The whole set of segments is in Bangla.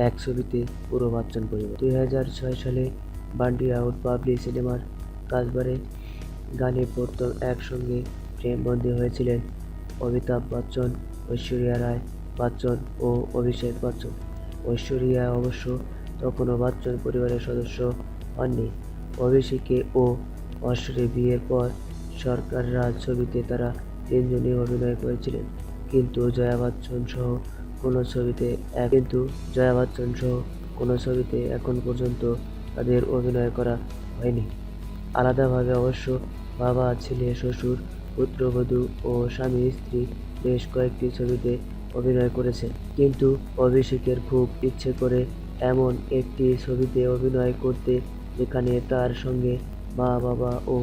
এক ছবিতে পুরো বচ্চন পরিবার। 2006 সালে বান্টি আউট পাবলিক সিনেমার কাজবারে গানে প্রথম একসঙ্গে ফ্রেমবন্দি হয়েছিলেন অমিতাভ বচ্চন, ঐশ্বরিয়া রায় বচ্চন ও অভিষেক বচ্চন। ঐশ্বরিয়া অবশ্য তখনও বচ্চন পরিবারের সদস্য হননি। অভিষেকে ও ঐশ্বরিয়ার বিয়ের পর সরকার রাজ ছবিতে তারা তিনজনই অভিনয় করেছিলেন, কিন্তু জয়া বচ্চন সহ কোনো ছবিতে এখন পর্যন্ত তাদের অভিনয় করা হয়নি। আলাদাভাবে অবশ্য বাবা, ছেলে, শ্বশুর, পুত্রবধূ ও স্বামী স্ত্রী বেশ কয়েকটি ছবিতে অভিনয় করেছেন, কিন্তু অভিষেকের খুব ইচ্ছে করে এমন একটি ছবিতে অভিনয় করতে যেখানে তার সঙ্গে মা, বাবা ও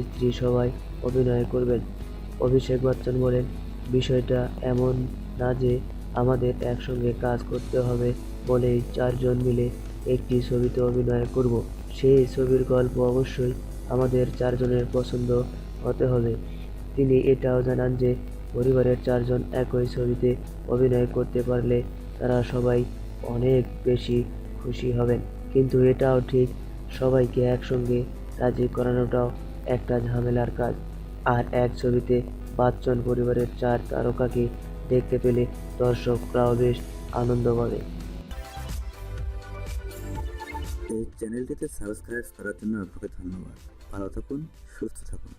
স্ত্রী সবাই অভিনয় করবেন। অভিষেক বচ্চন বলেন, বিষয়টা এমন না যে আমাদের একসঙ্গে কাজ করতে হবে বলেই চারজন মিলে একটি ছবিতে অভিনয় করব। সেই ছবির গল্প অবশ্যই আমাদের চারজনের পছন্দ হতে হবে। তিনি এটাও জানান যে পরিবারের চারজন একই ছবিতে অভিনয় করতে পারলে তারা সবাই অনেক বেশি খুশি হবেন, কিন্তু এটাও ঠিক, সবাইকে একসঙ্গে রাজি করানোটাও একটা ঝামেলার কাজ। আর এক ছবিতে বচ্চন পরিবারের চার তারকাকে দেখতে পেলে দর্শকরাও বেশ আনন্দ পাবে। এই চ্যানেলটিতে সাবস্ক্রাইব করার জন্য আপনাকে ধন্যবাদ। ভালো থাকুন, সুস্থ থাকুন।